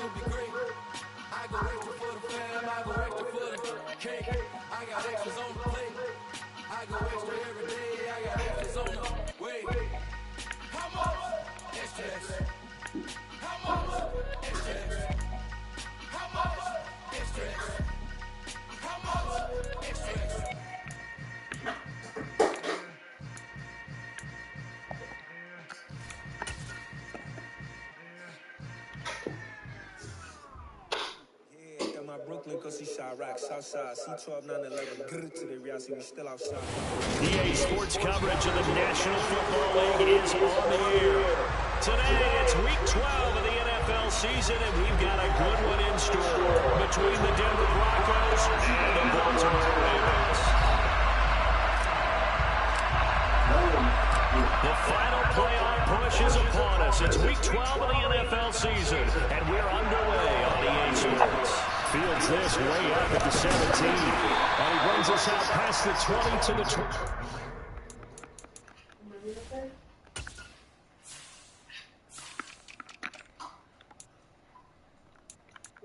will be great. I go extra for the fam, I go extra for the cake. I got extras on the plate. I go extra every day, I got extras on the way. How much? Extras. How much? Extras. How much? Extras. How much? Extras. Brooklyn, cause he shot rock, Southside, C12, 911, grr to the reality, we still outside. EA Sports coverage of the National Football League is on the air. Today, it's week 12 of the NFL season, and we've got a good one in store between the Denver Broncos and the Baltimore Ravens. The final playoff push is upon us. It's week 12 of the NFL season, and we're underway on EA Sports. Fields this way up at the 17. And he brings us out past the 20 to the 20.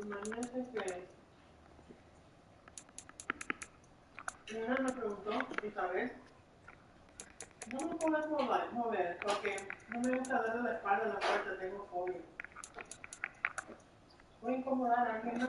Una me preguntó, Isabel, no me puedes mover porque no me gusta darle la espalda a la puerta, tengo fobia. Voy a incomodar a alguien más.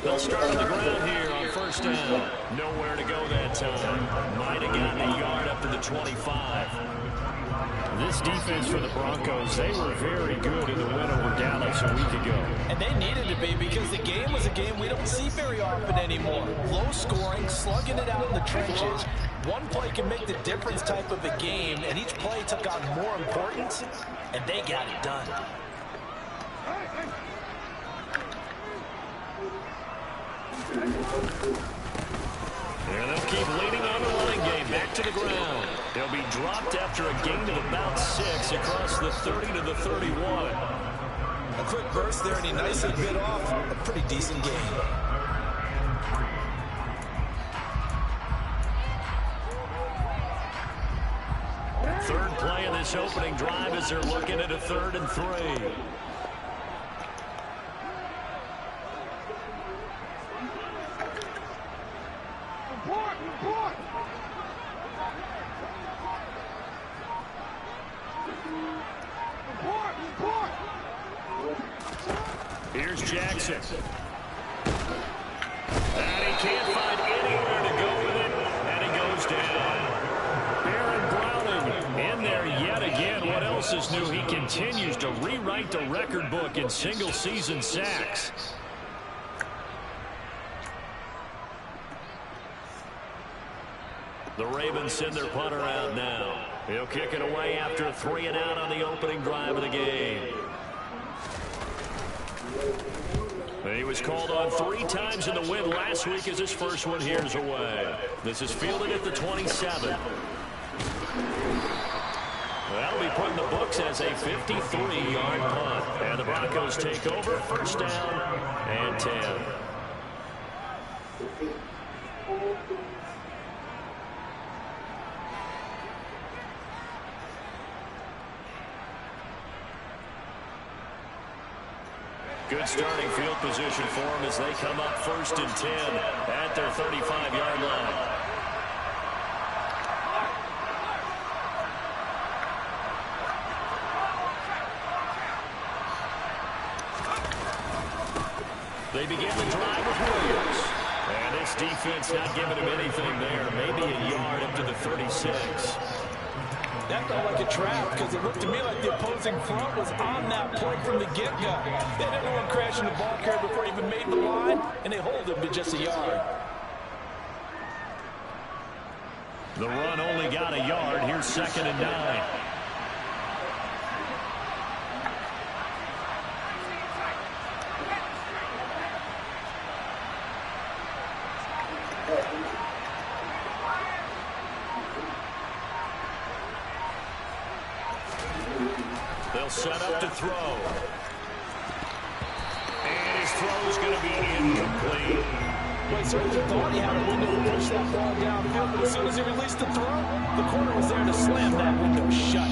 They'll start on the ground here on first down. Nowhere to go that time. Might have gotten a yard up to the 25. This defense for the Broncos, they were very good in the win over Dallas a week ago. And they needed to be because the game was a game we don't see very often anymore. Low scoring, slugging it out in the trenches. One play can make the difference type of a game, and each play took on more importance, and they got it done. And they'll keep leading on the running game. Back to the ground. They'll be dropped after a gain of about 6 across the 30 to the 31. A quick burst there, and he nicely bit off a pretty decent gain. Third play of this opening drive as they're looking at a 3rd and 3. Here's Jackson. And he can't find anywhere to go with it, and he goes down. Aaron Browning in there yet again. What else is new? He continues to rewrite the record book in single-season sacks. The Ravens send their punter out now. He'll kick it away after a 3 and out on the opening drive of the game. He was called on 3 times in the win last week as his first one here's away. This is fielded at the 27. That'll be put in the books as a 53-yard punt. And the Broncos take over, first down and 10. Good starting field position for them as they come up first and 10 at their 35-yard line. They begin the drive with Williams. And this Jets defense not giving him anything there. Maybe a yard up to the 36. That felt like a trap because it looked to me like the opposing front was on that play from the get-go. They didn't want to crash in the ball carrier before he even made the line, and they hold him to just a yard. The run only got a yard. Here's 2nd and 9. They'll set up to throw. And his throw is going to be incomplete. Well, he certainly thought he had a window to push that ball downfield, but as soon as he released the throw, the corner was there to slam that window shut.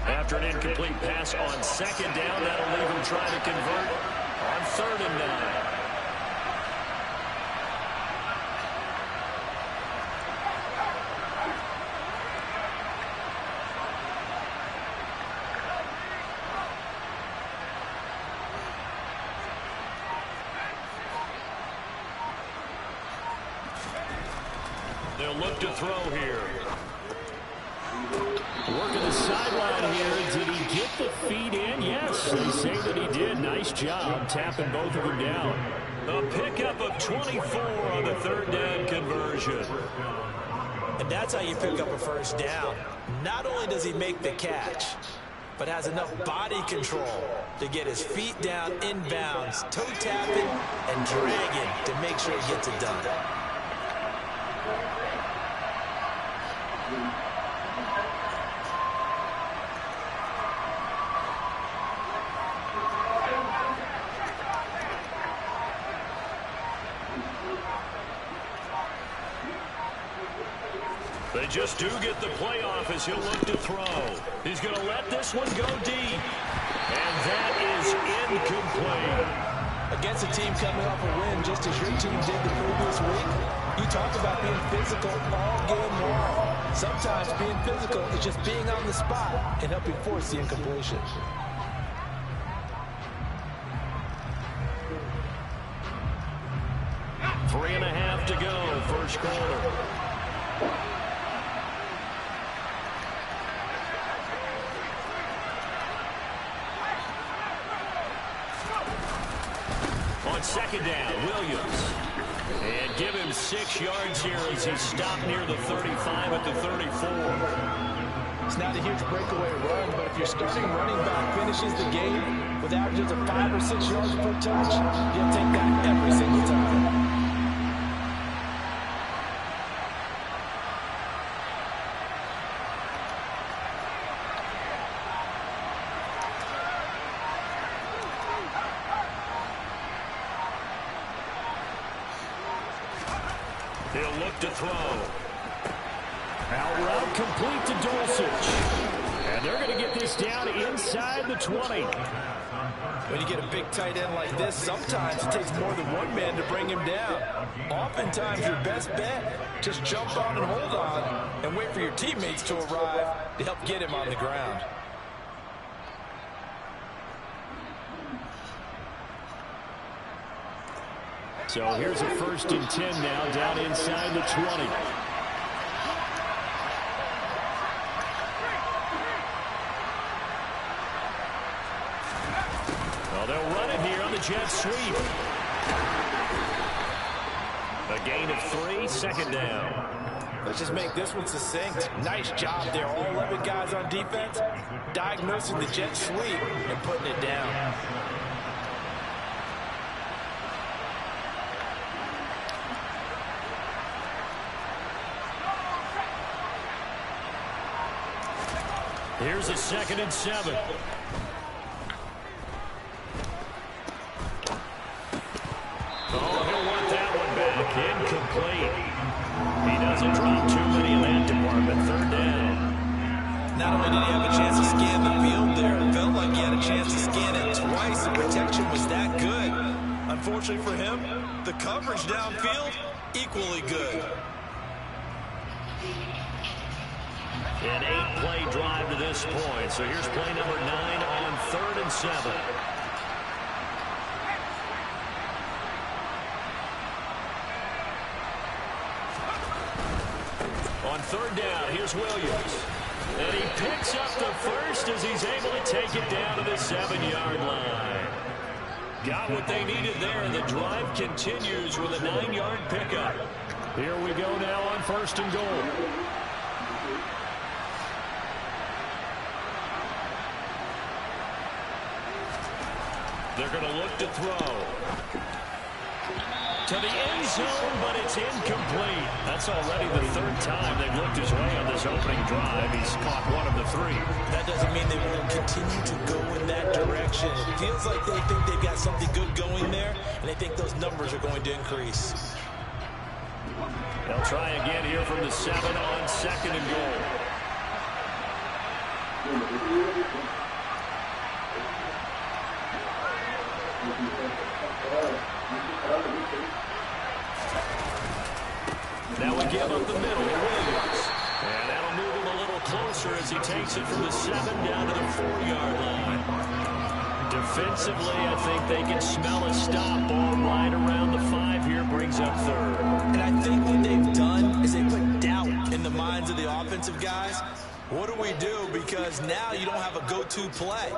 After an incomplete pass on 2nd down, that'll leave him trying to convert on 3rd and 9. They'll look to throw here. Working the sideline here. Did he get the feet in? Yes, they say that he did. Nice job tapping both of them down. A pickup of 24 on the 3rd down conversion. And that's how you pick up a 1st down. Not only does he make the catch, but has enough body control to get his feet down inbounds, toe tapping and dragging to make sure he gets it done. They just do get the playoff as he'll look to throw. He's going to let this one go deep. And that is incomplete. Against a team coming off a win just as your team did the previous week, you talk about being physical all game long. Sometimes being physical is just being on the spot and helping force the incompletion. Three and a half to go, first quarter. On 2nd down, Williams. And give him 6 yards here as he stopped near the 35 at the 34. It's not a huge breakaway run, but if your starting running back finishes the game with averages of 5 or 6 yards per touch, you'll take that every single time. He'll look to throw. Out route complete to Dulcich. And they're going to get this down inside the 20. When you get a big tight end like this, sometimes it takes more than one man to bring him down. Oftentimes, your best bet, just jump on and hold on and wait for your teammates to arrive to help get him on the ground. So here's a 1st and 10 now down inside the 20. Well, they'll run it here on the jet sweep. A gain of 3, 2nd down. Let's just make this one succinct. Nice job there. All 11 guys on defense diagnosing the jet sweep and putting it down. Here's a 2nd and 7. Oh, he'll want that one back. Incomplete. He doesn't drop too many in that department. 3rd down. Not only did he have a chance to scan the field there, it felt like he had a chance to scan it twice. The protection was that good. Unfortunately for him, the coverage downfield, equally good. An 8-play drive to this point. So here's play number 9 on 3rd and 7. On 3rd down, here's Williams. And he picks up the first as he's able to take it down to the 7-yard line. Got what they needed there, and the drive continues with a 9-yard pickup. Here we go now on 1st and goal. They're going to look to throw. To the end zone, but it's incomplete. That's already the 3rd time they've looked his way on this opening drive. He's caught one of the 3. That doesn't mean they won't continue to go in that direction. It feels like they think they've got something good going there, and they think those numbers are going to increase. They'll try again here from the 7 on 2nd and goal. Now we give up the middle to Williams. And that'll move him a little closer as he takes it from the 7 down to the 4-yard line. Defensively, I think they can smell a stop ball right around the 5 here, brings up 3rd. And I think what they've done is they put doubt in the minds of the offensive guys. What do we do? Because now you don't have a go-to play.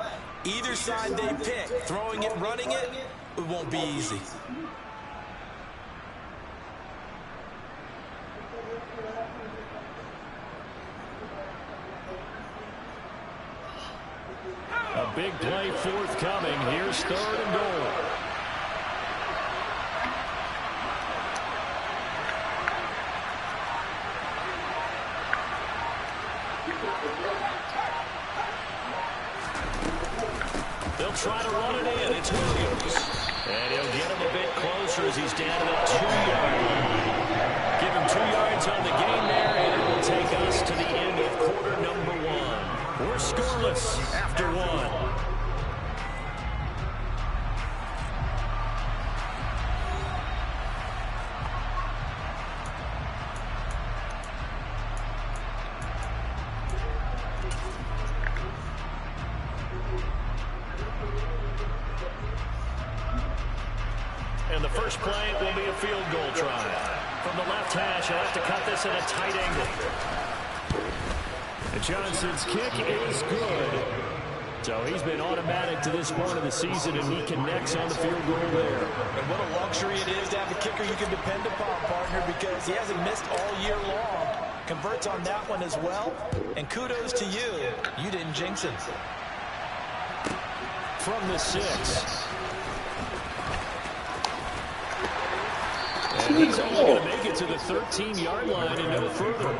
Either side they pick, throwing it, running it, it won't be easy. A big play forthcoming. Here's 3rd and goal. They'll try to run it in. It's Williams. And he'll get him a bit closer as he's down to the 2-yard line. Give him 2 yards on the gain there, and it will take us to the end of quarter number 1. We're scoreless after 1. And the first play will be a field goal try. From the left hash, he'll have to cut this at a tight angle. And Johnson's kick is good. So he's been automatic to this point of the season, and he connects on the field goal there. And what a luxury it is to have a kicker you can depend upon, partner, because he hasn't missed all year long. Converts on that one as well. And kudos to you. You didn't jinx him. From the 6. And he's only going to make it to the 13-yard line and no further.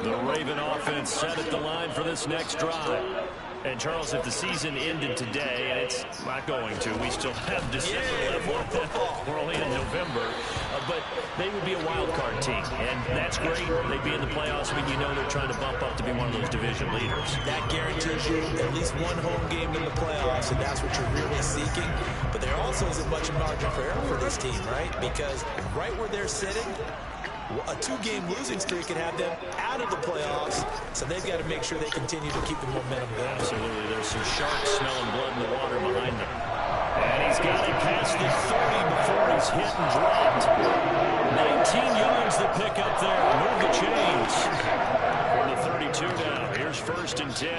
The Raven offense set at the line for this next drive. And, Charles, if the season ended today, and it's not going to, we still have December left. We're only in November. But they would be a wild card team, and that's great. They'd be in the playoffs, but you know they're trying to bump up to be one of those division leaders. That guarantees you at least one home game in the playoffs, and that's what you're really seeking. But there also isn't much margin for error for this team, right? Because right where they're sitting, a 2-game losing streak could have them out of the playoffs, so they've got to make sure they continue to keep the momentum going. Absolutely. There's some sharks smelling blood in the water behind them. And he's got it past the 30 before he's hit and dropped. 19 yards to pick up there. Move the chains. From the 32 now. Here's 1st and 10.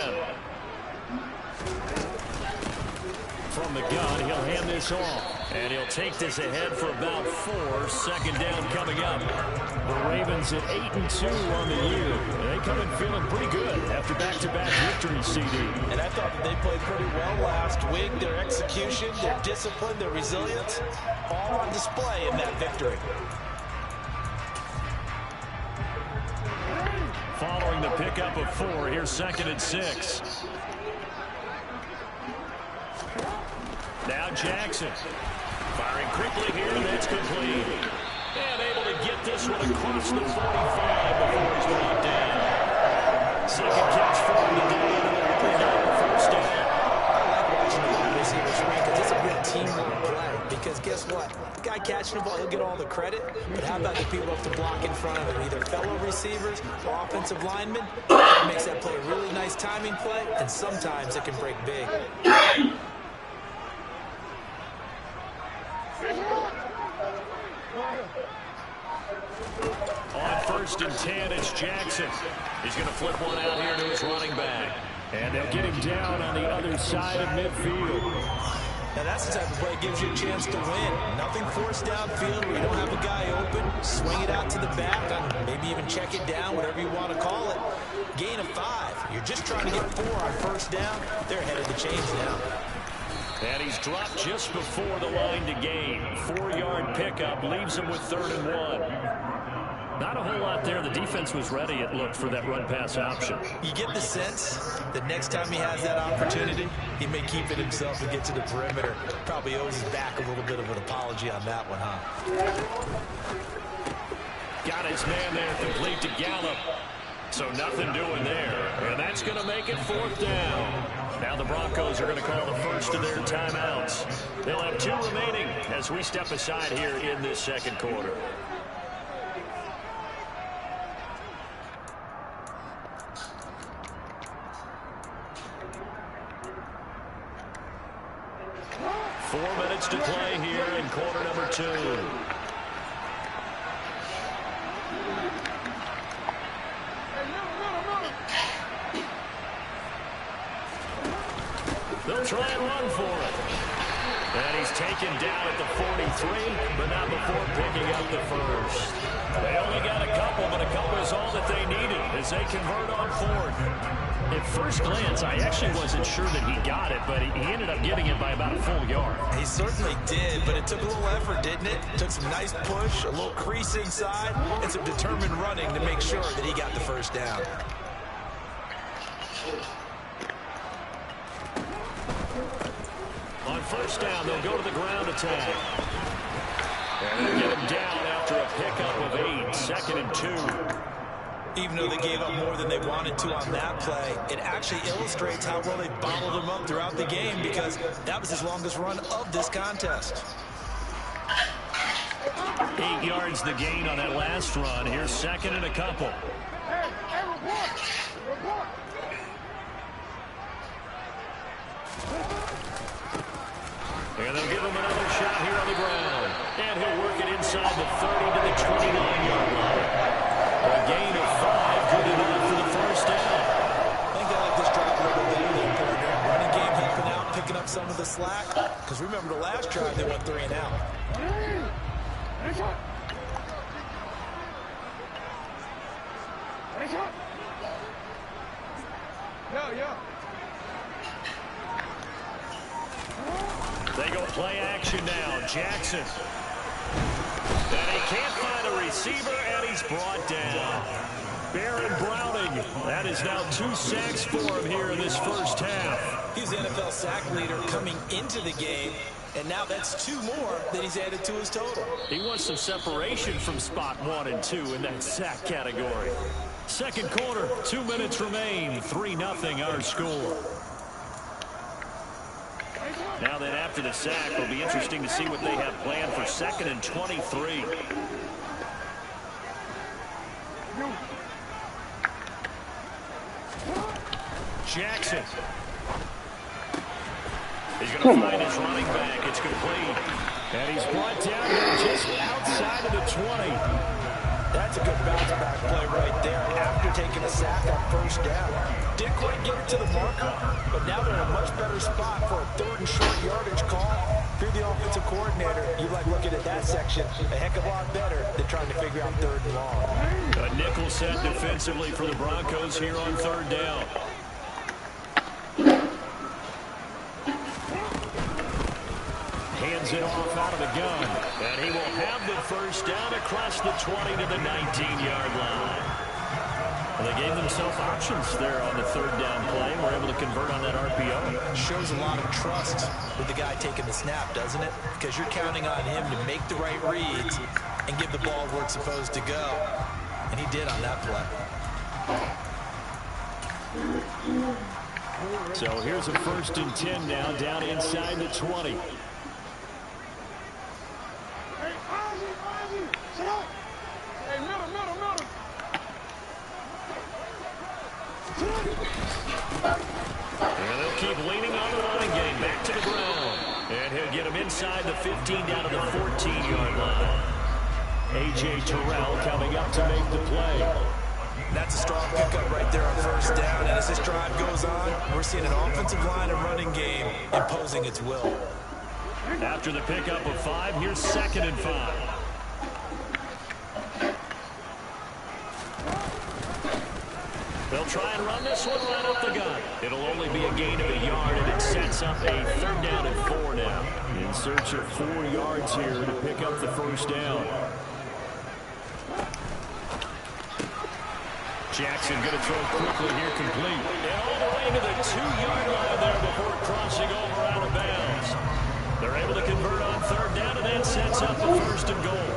From the gun, he'll hand this off. And he'll take this ahead for about 4. 2nd down coming up. The Ravens at 8-2 on the year. They come in feeling pretty good after back-to-back victories, CD. And I thought that they played pretty well last week. Their execution, their discipline, their resilience, all on display in that victory. Following the pickup of 4, here's 2nd and 6. Now Jackson. Firing quickly here, and that's complete. And able to get this one across the 45 before he's brought down. 2nd catch for him today, and they're really not the 1st down. I like watching the wide receivers run because it's a real teamwork play. because guess what? The guy catching the ball, he'll get all the credit, but how about the people up to block in front of him, either fellow receivers or offensive linemen? That makes that play a really nice timing play, and sometimes it can break big. On 1st and 10, it's Jackson. He's going to flip one out here to his running back. And they'll get him down on the other side of midfield. Now that's the type of play that gives you a chance to win. Nothing forced downfield where you don't have a guy open. Swing it out to the back, maybe even check it down, whatever you want to call it. Gain of 5. You're just trying to get 4 on 1st down. They're ahead of the chains now. And he's dropped just before the line to gain. 4-yard pickup leaves him with 3rd and 1. Not a whole lot there. The defense was ready, it looked, for that run-pass option. You get the sense that next time he has that opportunity, he may keep it himself and get to the perimeter. Probably owes his back a little bit of an apology on that one, huh? Got his man there, complete to Gallup. So nothing doing there. And that's going to make it 4th down. Now the Broncos are going to call the first of their timeouts. They'll have 2 remaining as we step aside here in this 2nd quarter. To play here in quarter number 2. They'll try and run for it. And he's taken down at the 43, but not before picking up the first. They only got a couple, but a couple is all that they needed as they convert on 4th. At first glance, I actually wasn't sure that he got it, but he ended up getting it by about a full yard. He certainly did, but it took a little effort, didn't it? Took some nice push, a little crease inside, and some determined running to make sure that he got the 1st down. On 1st down, they'll go to the ground attack. And they'll get him down after a pickup of 8, 2nd and 2. Even though they gave up more than they wanted to on that play, it actually illustrates how well they bottled him up throughout the game because that was his longest run of this contest. 8 yards the gain on that last run. Here's 2nd and a couple. And they'll give him another shot here on the ground. And he'll work it inside the 30 to the 29-yard line. A gain of 5, good enough for the 1st down. I think I like this drive a little bit better than partner. Running game helping out, picking up some of the slack. Because remember the last drive, they went 3 and out. They go play action now. Jackson. And he can't find a receiver, and he's brought down. Baron Browning. That is now 2 sacks for him here in this 1st half. He's the NFL sack leader coming into the game, and now that's 2 more that he's added to his total. He wants some separation from spot 1 and 2 in that sack category. 2nd quarter, 2 minutes remain. 3-0 our score. Now then, after the sack, it'll be interesting to see what they have planned for 2nd and 23. Jackson. He's going to find his running back. It's complete. And he's brought down here just outside of the 20. That's a good bounce-back play right there after taking a sack on 1st down. Didn't quite get it to the marker, but now they're in a much better spot for a 3rd and short yardage call. If you're the offensive coordinator, you like looking at that section a heck of a lot better than trying to figure out 3rd and long. A nickel set defensively for the Broncos here on 3rd down. Hands it off out of the gun. And he will have the 1st down across the 20 to the 19-yard line. Well, they gave themselves options there on the 3rd down play and were able to convert on that RPO. Shows a lot of trust with the guy taking the snap, doesn't it? Because you're counting on him to make the right reads and give the ball where it's supposed to go. And he did on that play. So here's a 1st and 10 now, down inside the 20. And they'll keep leaning on the line, getting back to the ground. And he'll get him inside the 15 down to the 14-yard line. A.J. Terrell coming up to make the play. That's a strong pickup right there on first down. And as this drive goes on, we're seeing an offensive line and running game imposing its will. After the pickup of 5, here's 2nd and 5. They'll try and run this one right up the gut. It'll only be a gain of a yard, and it sets up a 3rd down and 4 now. In search of 4 yards here to pick up the first down. Jackson going to throw quickly here, complete. And all the way to the 2-yard line there before crossing over out of bounds. They're able to convert on 3rd down, and that sets up the 1st and goal.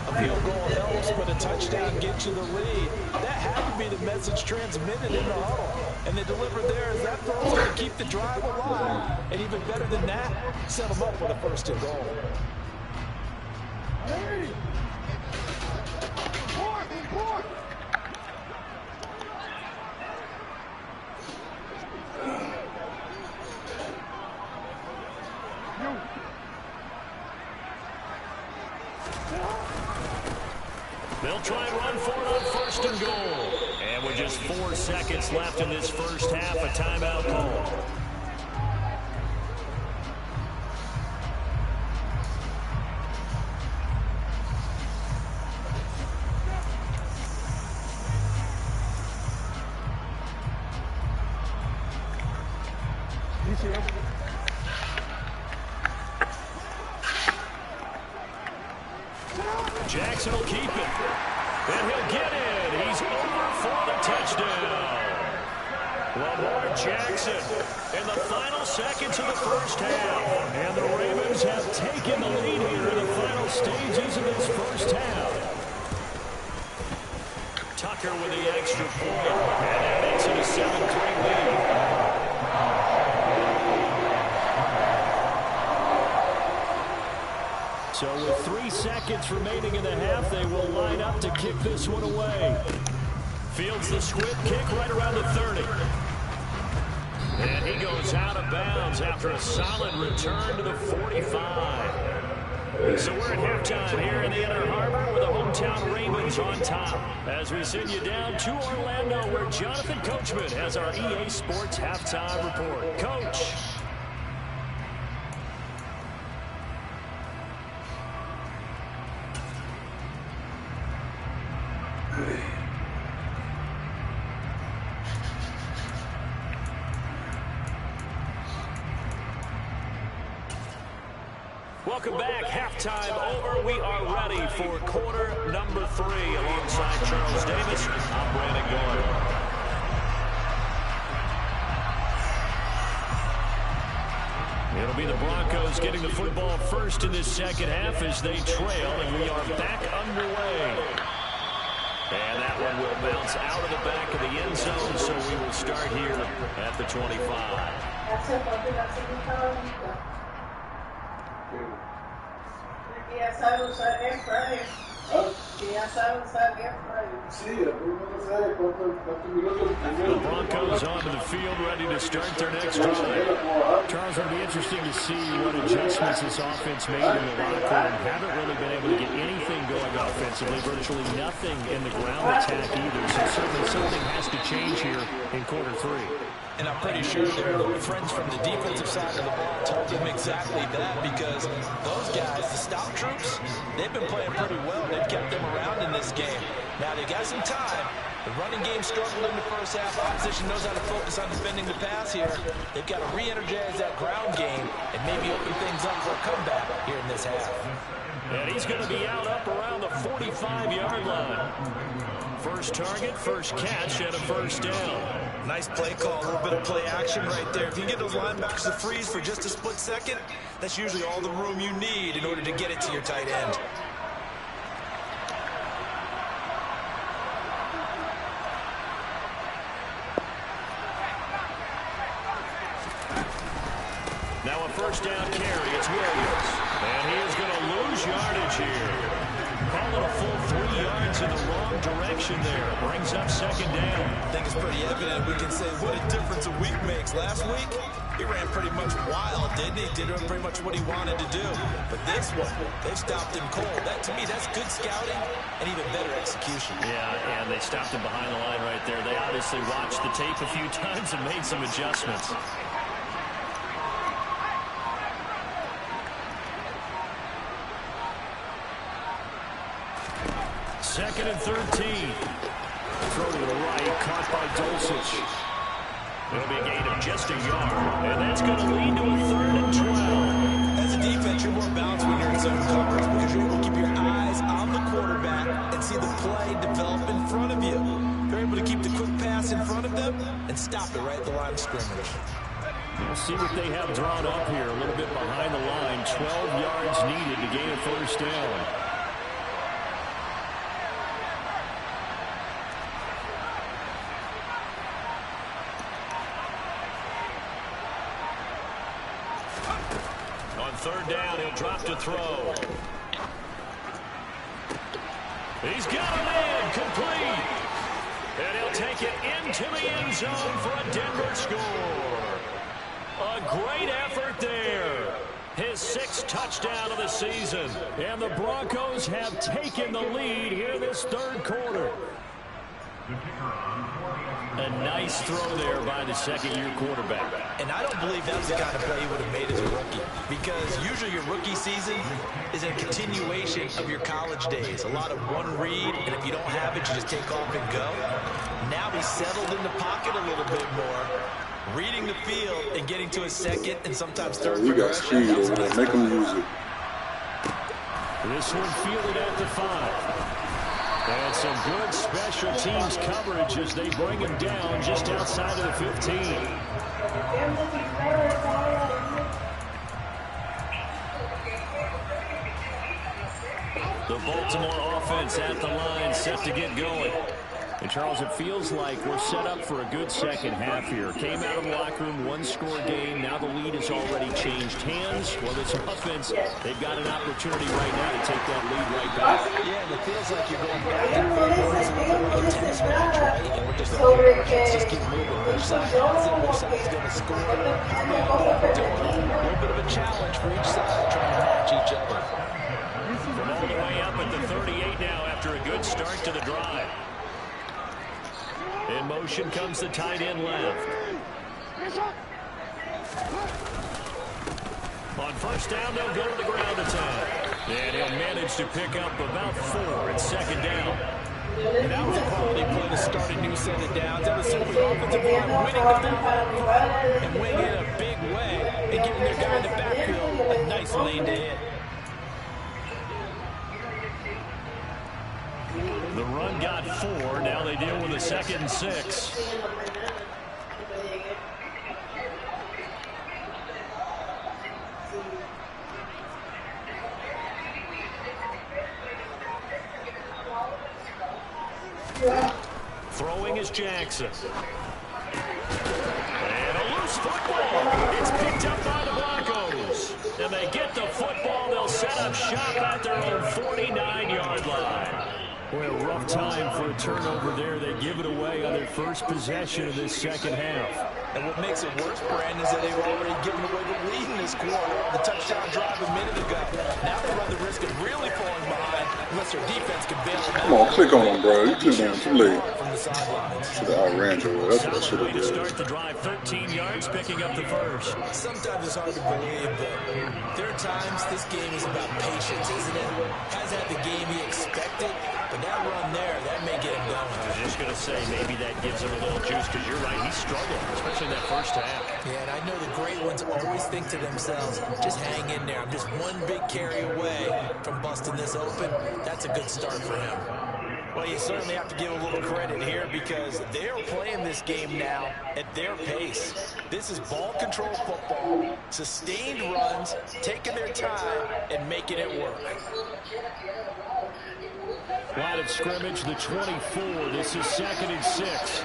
A field goal helps, but a touchdown gets you the lead. That had to be the message transmitted in the huddle. And they delivered there as that throw's going to keep the drive alive. And even better than that, set them up with a 1st and goal. Hey! Board! They'll try and run for it on 1st and goal. And with just 4 seconds left in this first half, a timeout call. Jackson will keep it. And he'll get it. He's over for the touchdown. Lamar Jackson in the final seconds of the first half. And the Ravens have taken the lead here in the final stages of this first half. Tucker with the extra point. And that makes it a 7-3 lead. So with 3 seconds remaining in the half, they will line up to kick this one away. Fields the squib kick right around the 30. And he goes out of bounds after a solid return to the 45. So we're at halftime here in the Inner Harbor with the hometown Ravens on top. As we send you down to Orlando, where Jonathan Coachman has our EA Sports halftime report. Coach. Welcome back. Halftime over. We are ready for quarter number 3. Alongside Charles Davis, I'm Brandon Gordon. It'll be the Broncos getting the football first in this second half as they trail, and we are back underway. And that one will bounce out of the back of the end zone, so we will start here at the 25. Ya sabe usar air fryer. Que ya sabe usar air fryer. Sí, no sabe cuántos minutos. The Broncos onto the field, ready to start their next drive. Charles, it'll be interesting to see what adjustments this offense made in the locker room. Haven't really been able to get anything going offensively. Virtually nothing in the ground attack either. So certainly something has to change here in quarter 3. And I'm pretty sure their friends from the defensive side of the ball told them exactly that, because those guys, the stop troops, they've been playing pretty well. They've kept them around in this game. Now they got some time. The running game struggled in the first half. Opposition knows how to focus on defending the pass here. They've got to re-energize that ground game and maybe open things up for a comeback here in this half. And he's going to be out up around the 45-yard line. First target, first catch, and a first down. Nice play call, a little bit of play action right there. If you can get those linebackers to freeze for just a split second, that's usually all the room you need in order to get it to your tight end. Now a first down carry, it's Williams. And he is going to lose yardage here. Call it a direction there. Brings up second down. I think it's pretty evident. We can say what a difference a week makes. Last week, he ran pretty much wild, didn't he? Did pretty much what he wanted to do. But this one, they've stopped him cold. That, to me, that's good scouting and even better execution. Yeah, and they stopped him behind the line right there. They obviously watched the tape a few times and made some adjustments. Second and 13. Throw to the right, caught by Dulcich. It'll be a gain of just a yard, and that's going to lead to a 3rd and 12. As a defense, you're more balanced when you're in zone coverage because you're able to keep your eyes on the quarterback and see the play develop in front of you. You're able to keep the quick pass in front of them and stop it right at the line of scrimmage. We'll see what they have drawn up here. A little bit behind the line. 12 yards needed to gain a 1st down. On 3rd down, he'll drop to throw. He's got a man complete. And he'll take it into the end zone for a Denver score. A great effort there. His 6th touchdown of the season. And the Broncos have taken the lead here this 3rd quarter. A nice throw there by the 2nd-year quarterback. And I don't believe that was the kind of play he would have made as a rookie. Because usually your rookie season is a continuation of your college days. A lot of one read, and if you don't have it, you just take off and go. Now he's settled in the pocket a little bit more, reading the field and getting to his 2nd and sometimes 3rd We got speed over there. Make them use it. This one fielded at the 5. And some good special teams coverage as they bring him down just outside of the 15. The Baltimore offense at the line, set to get going. And, Charles, it feels like we're set up for a good second half here. Came out of the locker room, 1-score game. Now the lead has already changed hands. Well, this offense, they've got an opportunity right now to take that lead right back. Yeah, and it feels like you're going back and forth. It's a little bit like a tennis match, right? And we're just let's just keep moving. Which side has it? Which side's going to score? How many of them are doing it? A little bit of a challenge for each side, trying to match each other. From all the way up at the 38 now after a good start to the drive. In motion comes the tight end left. On 1st down, they'll go to the ground attack. And he'll manage to pick up about 4 at 2nd down. And that was a quality play to start a new set of downs. That was simply the offensive line winning the football and winning in a big way and giving their guy in the backfield a nice lane to hit. The run got 4. Now they deal with a 2nd and 6. Throwing is Jackson. And a loose football. It's picked up by the Broncos. And they get the football. They'll set up shop at their own 49-yard line. Boy, a rough time for a turnover there. They give it away on their first possession of this 2nd half. And what makes it worse, Brandon, is that they've already given away the lead in this quarter. The touchdown drive a minute ago. Now they run the risk of really falling behind unless their defense can bail them out. Come on, click on them, bro. You took down too late. From the sidelines. Should have outran you. That's what I should have To did. start the drive, 13 yards, picking up the 1st. Sometimes it's hard to believe, but there are times this game is about patience, isn't it? Has had the game he expected, but that run there, that may get him going. I was just going to say, maybe that gives him a little juice, because you're right, he struggled, especially in that 1st half. Yeah, and I know the great ones always think to themselves, just hang in there. I'm just one big carry away from busting this open. That's a good start for him. Well, you certainly have to give a little credit here because they're playing this game now at their pace. This is ball control football, sustained runs, taking their time, and making it work. Line of scrimmage, the 24. This is 2nd and 6.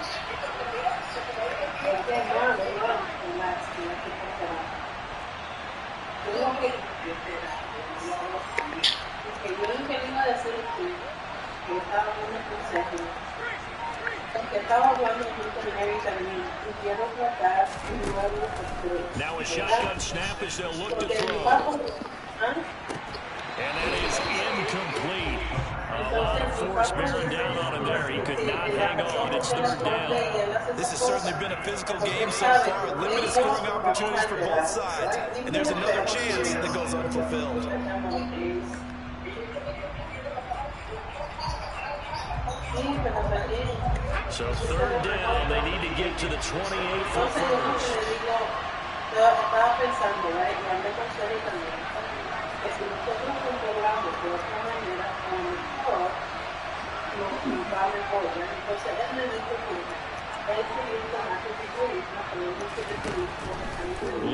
yo estaba dando consejos. Que estaba hablando junto con Eric también. Y quiero tratar un nuevo postura. Now a shotgun snap as they'll look to throw. And that is incomplete. A lot of force bearing down on him there. He could not hang on. It's third down. This has certainly been a physical game so far. Limited scoring opportunities for both sides. And there's another chance that goes unfulfilled. So third down. They need to get to the 28 for first. Estaba pensando, y hablé con Sherry también, que si nosotros controlamos de otra manera, a lo mejor nos va mejor, ¿verdad? Entonces él me dijo que él se gusta más que figurismo, pero él no quiere figurismo.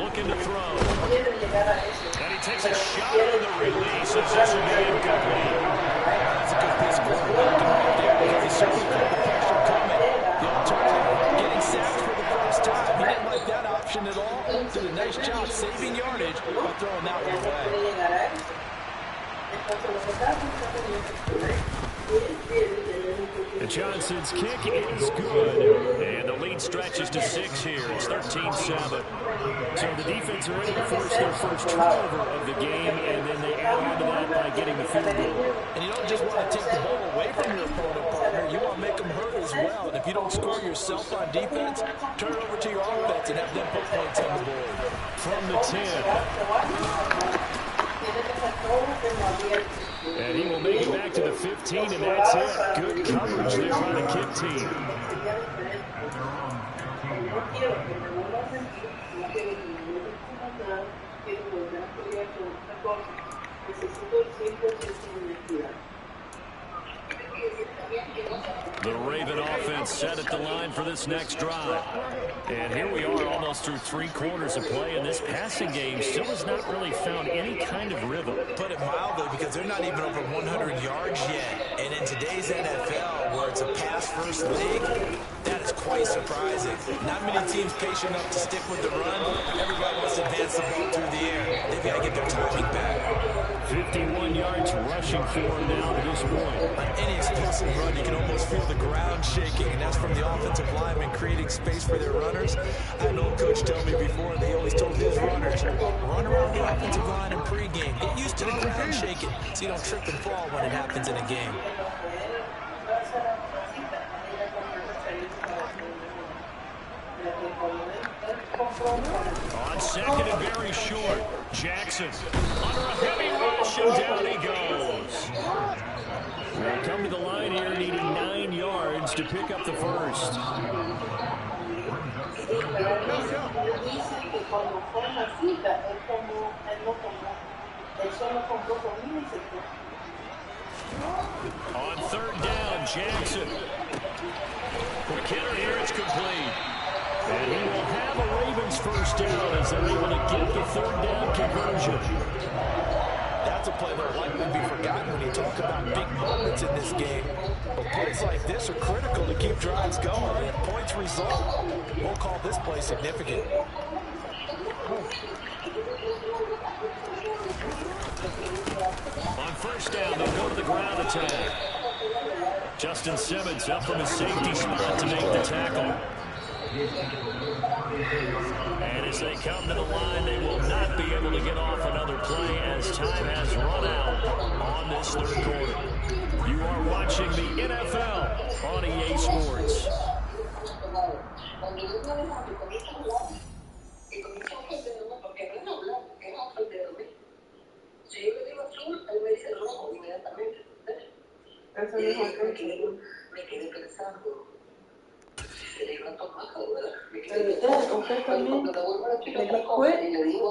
Looking to throw. Quiere llegar a eso. And he takes a shot on the release as this will be incomplete. That's a good piece of quarterback right there because he certainly felt the pressure coming. The alternative, getting sacked for the first time. He didn't like that option at all. Did a nice job saving yardage by throwing that one away. And Johnson's kick is good. And the lead stretches to 6 here. It's 13-7. So the defense are ready to force their first turnover of the game, and then they add on to that by getting the field goal. And you don't just want to take the ball away from your opponent, partner. You want to make them hurt as well. And if you don't score yourself on defense, turn it over to your offense and have them put points on the board. From the 10. And he will make it back to the 15, and that's it. Good coverage there by the kick team. The Raven offense set at the line for this next drive. And here we are almost through 3 quarters of play, and this passing game still has not really found any kind of rhythm. Put it mildly, because they're not even over 100 yards yet. And in today's NFL, where it's a pass-first league, that is quite surprising. Not many teams patient enough to stick with the run. Everybody wants to advance the ball through the air. They've got to get their timing back. 51 yards rushing for him now to this point. On any explosive run, you can almost feel the ground shaking, and that's from the offensive linemen creating space for their runners. I had an old coach tell me before, they always told his runners, run around the offensive line in pregame. Get used to the ground shaking so you don't trip and fall when it happens in a game. On second and very short, Jackson under a heavy rush, and down he goes. We'll come to the line here needing 9 yards to pick up the first. On third down, Jackson. McKinnon here, it's complete. And he will have a Ravens first down as they're able to get the third down conversion. That's a play that will likely be forgotten when you talk about big moments in this game. But plays like this are critical to keep drives going, and if points result, we'll call this play significant. On first down, they'll go to the ground attack. Justin Simmons up from his safety spot to make the tackle. And as they come to the line, they will not be able to get off another play as time has run out on this third quarter. You are watching the NFL on EA Sports.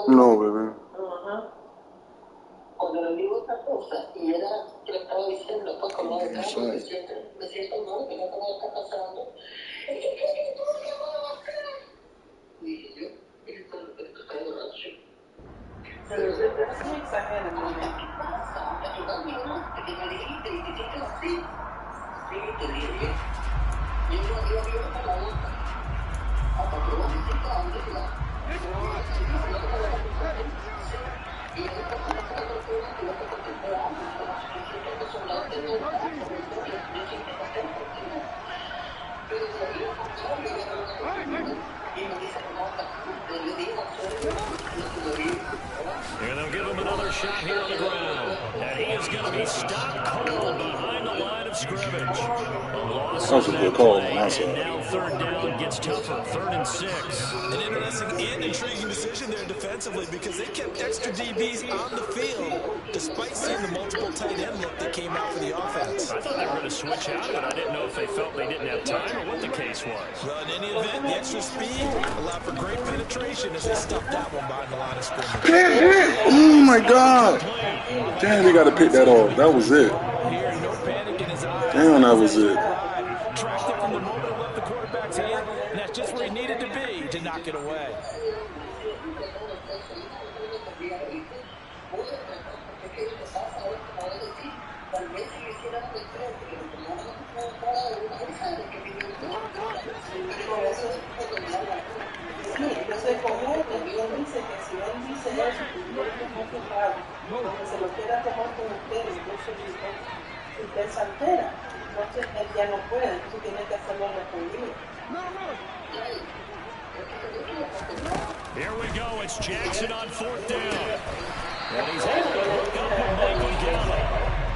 No, bebé. Cuando le digo otra cosa, y era que le estaba diciendo, pues como de caso, me siento mal, que no sé cómo está pasando. Es que tú lo que vas a hacer. Dije yo, esto está borracho. Pero es muy exagerado, ¿no? ¿Qué pasa? Tú también, que me dijiste y te hiciste así. Sí, te dije. Yo no para la boca. Hasta que vos me hiciste a unirla. Y yo no puedo hacer algo que no te contemplé antes. And they'll give him another shot here on the ground. And he is going to be stopped cold behind the line of scrimmage. A loss on that play, and now third down gets tougher. 3rd and 6. An interesting and intriguing decision there defensively because they kept extra DBs on the field despite seeing the multiple tight end look that came out for the offense. I thought they were going to switch out of it. I didn't know if they felt they didn't have time or what the case was. Well, in any event, the extra speed allowed for great penetration as they stuffed that one behind the line of scrimmage. Oh my God! Damn, they got to pick that off. That was it. Damn, that was it. Tracked it from the moment it left the quarterback's hand, and that's just where he needed to be to knock it away. Entonces, como él dice que si él dice eso, yo es muy claro, porque se lo quiera tomar con ustedes, entonces si usted es altera, entonces él ya no puede, entonces tiene que hacerlo respondido. Here we go, it's Jackson on 4th down. And he's able to hook up with Michael Gallup.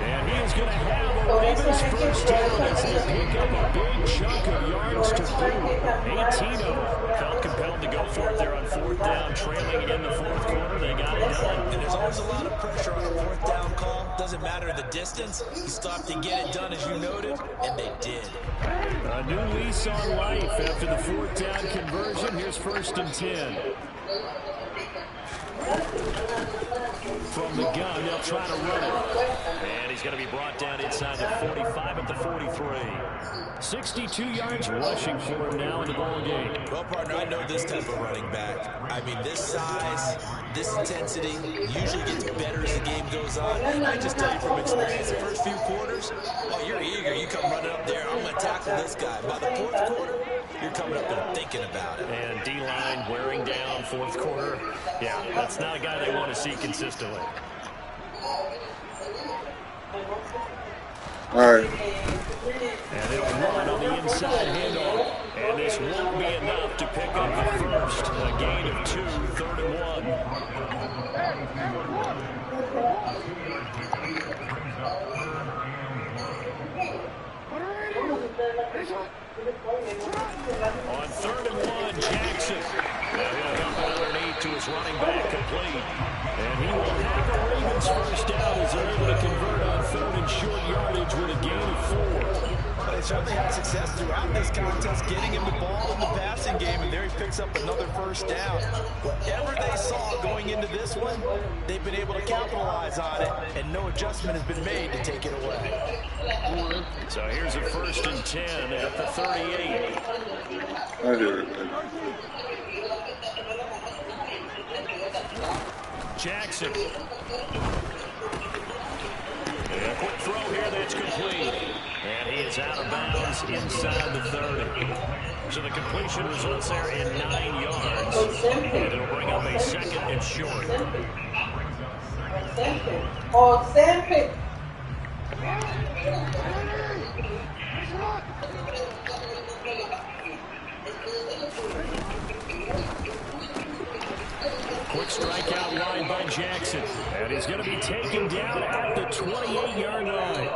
And he is going to have a Ravens first down as they pick up a big chunk of yards to boot. 18 of them felt compelled to go for it there on 4th down, trailing in the 4th quarter. They got it done. And there's always a lot of pressure on a 4th down call. Doesn't matter the distance. You stop to get it done, as you noted, and they did. A new lease on life after the 4th down conversion. Here's 1st and 10. From the gun, they'll try to run it. And he's going to be brought down inside the 45 at the 43. 62 yards rushing for him now in the ball game. Well, partner, I know this type of running back. I mean, this size, this intensity usually gets better as the game goes on. I just tell you from experience, the first few quarters, oh, you're eager. You come running up there, I'm going to tackle this guy. By the 4th quarter, you're coming up there thinking about it. And D-line wearing down 4th quarter. Yeah, that's not a guy they want to see consistently. All right. And they'll run on the inside handoff. And this won't be enough to pick up the first. A gain of 2, 3rd and 1. On 3rd and 1, Jackson. Now he'll come underneath to his running back complete. And he will have a Ravens first down as they're able to convert on 3rd and short yardage with a gain of 4. But they certainly had success throughout this contest, getting him the ball in the passing game, and there he picks up another first down. Whatever they saw going into this one, they've been able to capitalize on it, and no adjustment has been made to take it away. So here's a 1st and 10 at the 38. I hear it. Jackson. And a quick throw here that's complete. And he is out of bounds inside the 30. So the completion results there in 9 yards. And it'll bring up a 2nd and short. Quick strikeout line by Jackson. And he's going to be taken down at the 28-yard line.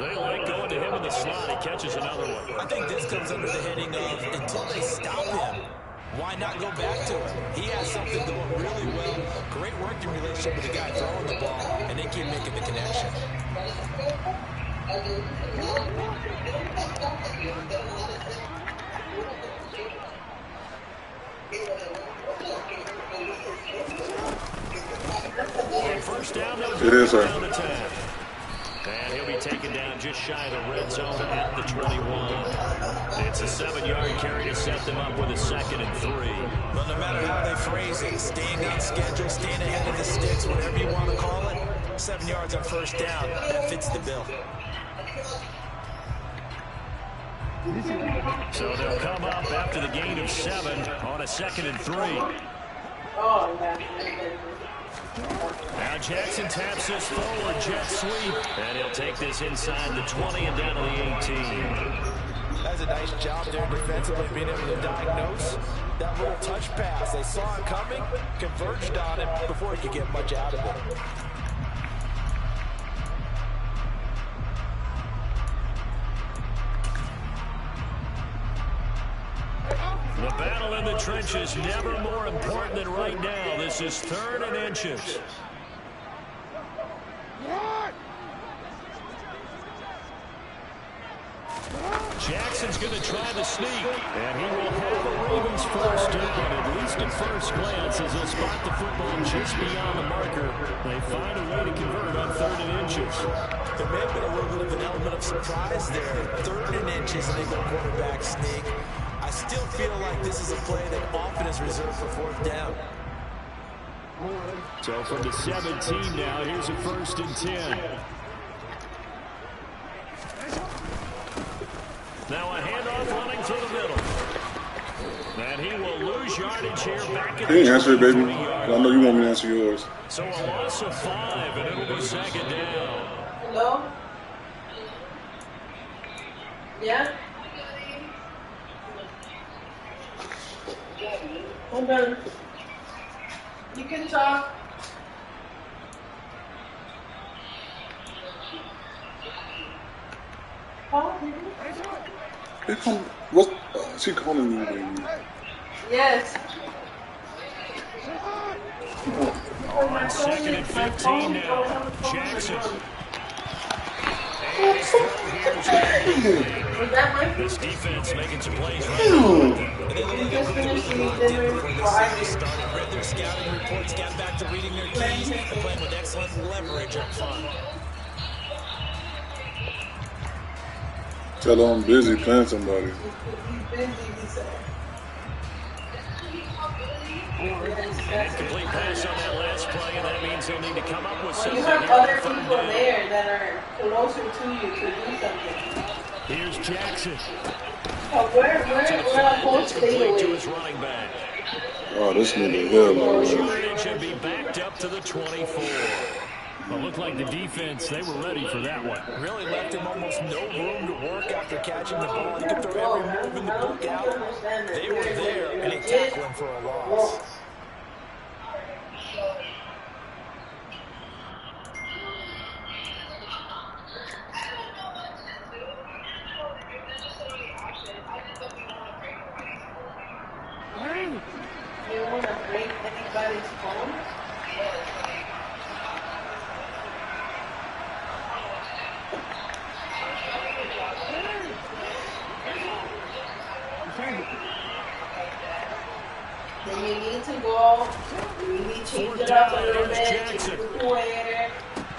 They like going to him in the slot. He catches another one. I think this comes under the heading of until they stop him, why not go back to him? He has something going really well. Great working relationship with the guy throwing the ball, and they keep making the connection. First down, it is, sir. And he'll be taken down just shy of the red zone at the 21. It's a 7-yard carry to set them up with a 2nd and 3. Well, no matter how they phrase it, staying on schedule, staying ahead of the sticks, whatever you want to call it, 7 yards on first down, that fits the bill. So they'll come up after the gain of 7 on a 2nd and 3. Now Jackson taps this forward, jet sweep. And he'll take this inside the 20 and down to the 18. That's a nice job there defensively, being able to diagnose that little touch pass. They saw it coming, converged on it before he could get much out of it. The battle in the trenches, never more important than right now. This is 3rd and inches. Jackson's going to try the sneak, and he will have the Ravens first down, at least at first glance, as they'll spot the football just beyond the marker. They find a way to convert on 3rd and inches. There may have been a little bit of an element of surprise there. 3rd and inches, and they go quarterback sneak. I still feel like this is a play that often is reserved for 4th down. So from the 17 now, here's a 1st and 10. Now a handoff running through the middle. And he will lose yardage here back at the answer it, baby. I know you want me to answer yours. So a loss of 5, and it'll be 2nd down. Hello? Yeah? Hold on. You can talk. What's she calling you, baby? Yes. On 2nd and 15 now. Jackson. Was that my This defense making some plays right We just finished the dinner Friday. Read their scouting reports, got back to reading their keys, and playing with excellent leverage up front. Tell her I'm busy playing somebody. He's busy, he said. Incomplete pass on that last play, and that means they'll need to come up with something. You have other people there that are closer to you to do something. Here's Jackson. Where are both stay away? To his running back. Oh, this nigga here, man. Yardage should be backed up to the 24. Well, it looked like the defense, they were ready for that one. Really left him almost no room to work after catching the ball. He could throw every move in the book out. They were there, and he tackled him for a loss. You want to break anybody's phone? Then you need to go, you need to change it up a little bit, put your hair,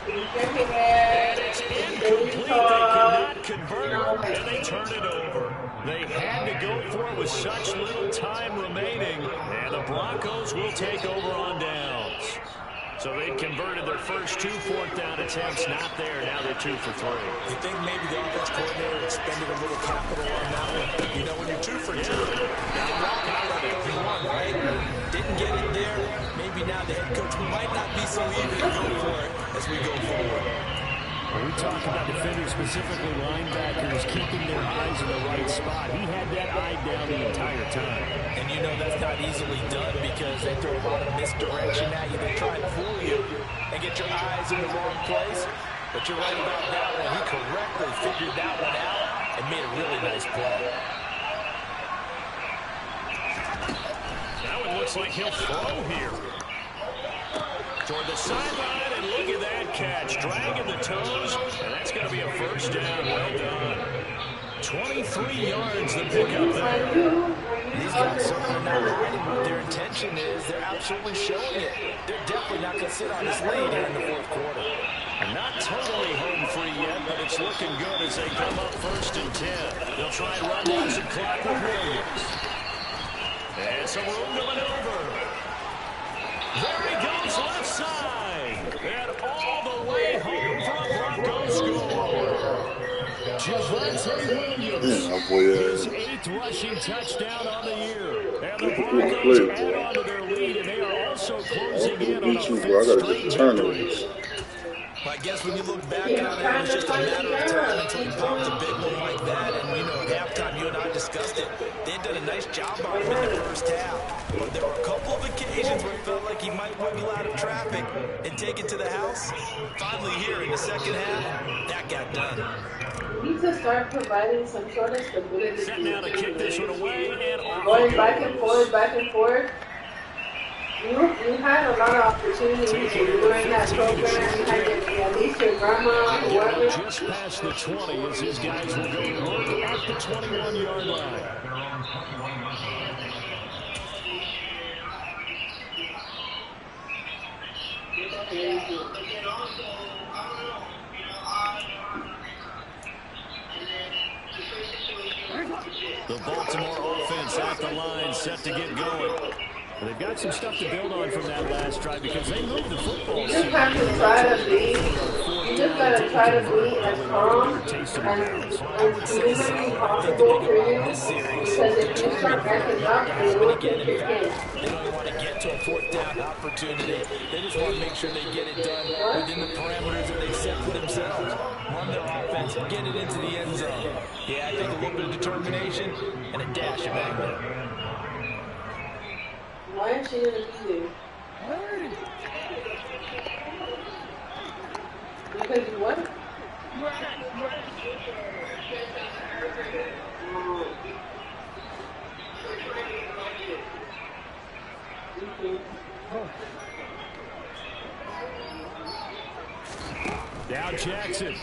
put your hair, Incomplete. They cannot convert, and they turn it over. They had to go for it with such little time remaining, and the Broncos will take over on downs. So they'd converted their first 2 4th down attempts, not there. Now they're 2 for 3. You think maybe the offense coordinator expended a little capital on that one? You know, when you're 2 for 2, now walk out of it. You won, right? Didn't get it there. Maybe now the head coach might not be so eager to go for it as we go forward. When we talk about defenders, specifically linebackers, keeping their eyes in the right spot. He had that eye down the entire time. And you know that's not easily done because they throw a lot of misdirection at you. They try and fool you and get your eyes in the wrong place. But you're right about that one. He correctly figured that one out and made a really nice play. Now it looks like he'll throw here. Toward the sideline, and look at that catch. Dragging the toes, and that's going to be a 1st down. Well done. 23 yards the pickup there. These guys certainly not hiding what their intention is. They're absolutely showing it. They're definitely not going to sit on this lead here in the 4th quarter. Not totally home free yet, but it's looking good as they come up 1st and 10. They'll try and run lots of clock with Williams. And some room to maneuver. There he goes left side. And all the way home for a Broncos score. Javonte Williams, his 8th rushing touchdown on the year. And the Broncos add on to their lead, and they are also closing in on a 5th straight victory. I guess when you look back on it, it was just a matter of time until he popped a big one like that. And, you know, at halftime, you and I discussed it. They had done a nice job on him in the first half. But there were a couple of occasions where it felt like he might wiggle out of traffic and take it to the house. Finally here in the second half, that got done. We need to start providing some sort of stability. Set now to kick this one away and off. Going back and forth, back and forth. You had a lot of opportunities during that program. You had at least your grandma, whoever. Just past the 20 as his guys will go to work at the 21-yard line. The Baltimore offense at the line, set to get going. They've got some stuff to build on from that last drive because they moved the football. You just have to try to be, you just got to try to be as calm and humanly possible for you. Because if you start acting up, you will take your kids. They don't want to get to a 4th down opportunity. They just want to make sure they get it done within the parameters that they set for themselves. Run their offense, get it into the end zone. Yeah, I think a little bit of determination and a dash of anger. Why is she going to be there? Because what? Now Jackson.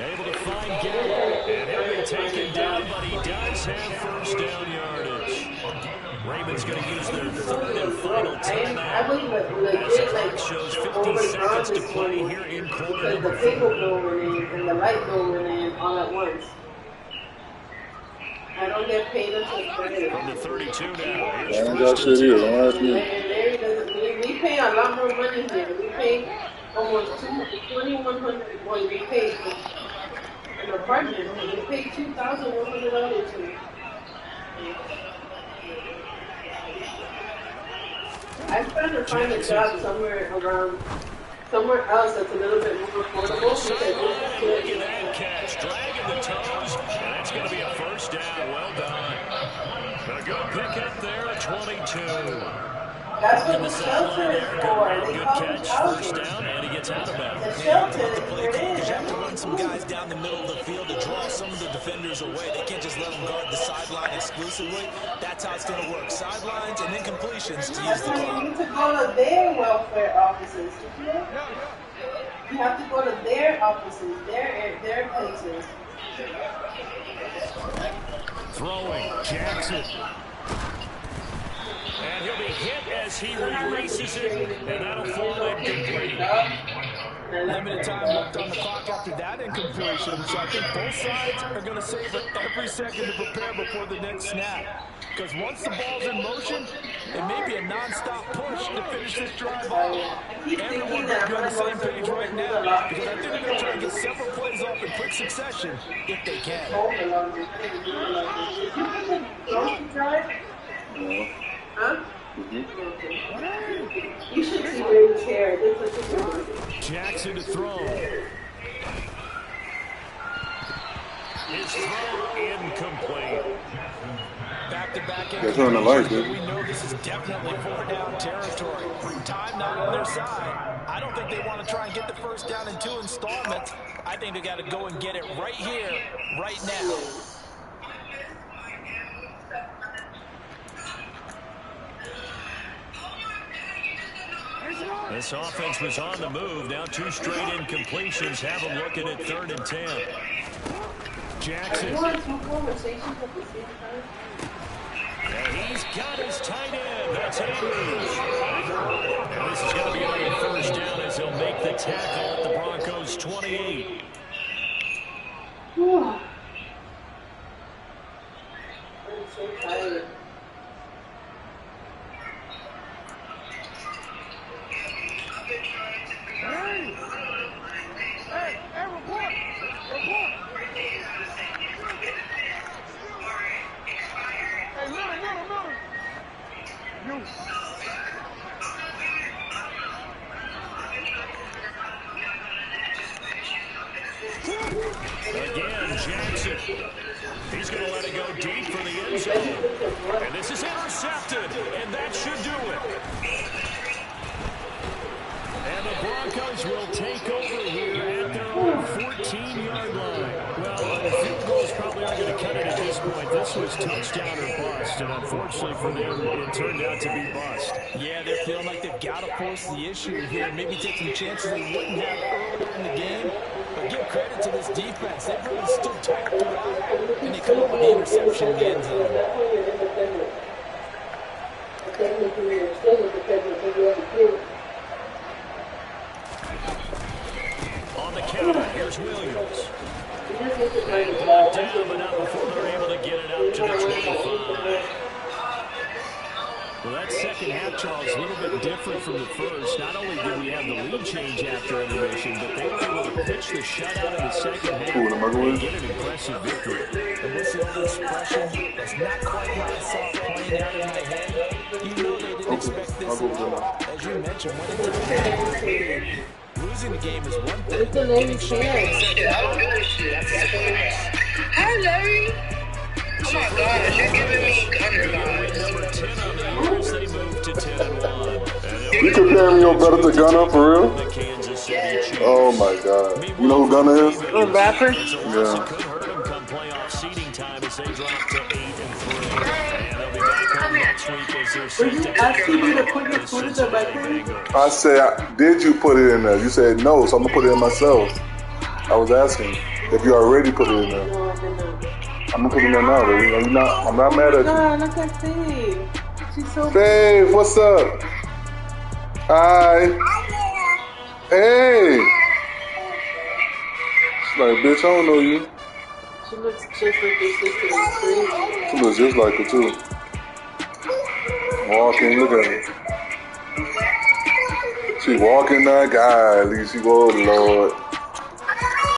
Able to find Gallup, and he'll be taken down, but he does have first down yardage. Raymond's going to use their 3rd and final timeout. As the clock shows 50 seconds to play here in quarter number 4. The cable going in and the light going in all at once. I don't get paid until Friday. From the 32 now. We pay a lot more money here. We pay almost $2,100. Boy, we pay an apartment. We pay $2,100 here. I'm trying to find a job somewhere else that's a little bit more affordable. Look at that catch, dragging the toes, and that's going to be a first down. Well done. A good pickup there at 22. That's what the shelter is for. Good catch, first down, and he gets out of bounds. The shelter is The play for call, because you it. have to run some guys down the middle of the field to draw some of the defenders away. They can't just let them guard the sideline exclusively. That's how it's going to work. Sidelines and then completions to use That's the why clock. you need to go to their welfare offices. You have to go to their offices, their places. Throwing, Jackson. And he'll be hit as he releases it, and that'll fall incomplete. Limited time left on the clock after that incompletion, so I think both sides are going to savor every second to prepare before the next snap. Because once the ball's in motion, it may be a non-stop push to finish this drive off. Everyone might be on the same page right now, because I think they're going to try to get several plays off in quick succession if they can. Huh? You should see where he's here. Jackson to throw. His throw incomplete. Back-to-back dude. we know this is definitely 4-down territory. Time not on their side. I don't think they want to try and get the first down in 2 installments. I think they got to go and get it right here, right now. This offense was on the move. Now 2 straight incompletions. Have them looking at 3rd and 10. Jackson. And he's got his tight end. That's Andrews. And this is going to be on a first down as he'll make the tackle at the Broncos 28. I'm so tired. Again, Jackson. He's going to let it go deep for the end zone. And this is intercepted, and that should do it. And the Broncos will take over here at their own 14-yard line. Well, the field goals probably aren't going to cut it at this point. This was touchdown or bust, and unfortunately for them, it turned out to be bust. Yeah, they're feeling like they've got to force the issue here, maybe take some chances they wouldn't have earlier in the game. But give credit to this defense. They've really stood tall throughout, and they come up with the interception in the end zone. On the counter, here's Williams. And brought down, but not before they're able to get it up to the 25. Well, that second half, Charles, a little bit different from the first. Not only did we have the lead change after intermission, but they were able to pitch the shutout in the second half and get an impressive victory. And this is the expression that's not quite how I saw it playing out in my head. You know they didn't expect this at all. As you mentioned, when it's a game, losing the game is one thing. It's a lady chance. Hi, Larry. Oh my gosh, you're giving me gunner vibes. Number 10 on the years, they moved to 10-1. You comparing your brother to Gunner for real? The Kansas City Chiefs. Oh my God. You know who Gunner is? A rapper? Yeah. Could hurt them come playoff seeding time as they drop to 8-3. And they'll be back home next week as they're set Were you to asking me to put your footage on my page? I said, did you put it in there? You said no, so I'm gonna put it in myself. I was asking if you already put it in there. No, I did not. I'm gonna put it in there now, baby. I'm not mad at you. No, look at Steve. She's so Babe, what's up? Hi. Hey. She's like, bitch, I don't know you. She looks just like your sister on screen. She looks just like her too. Walking, look at her. She walking like, golly, she, oh Lord.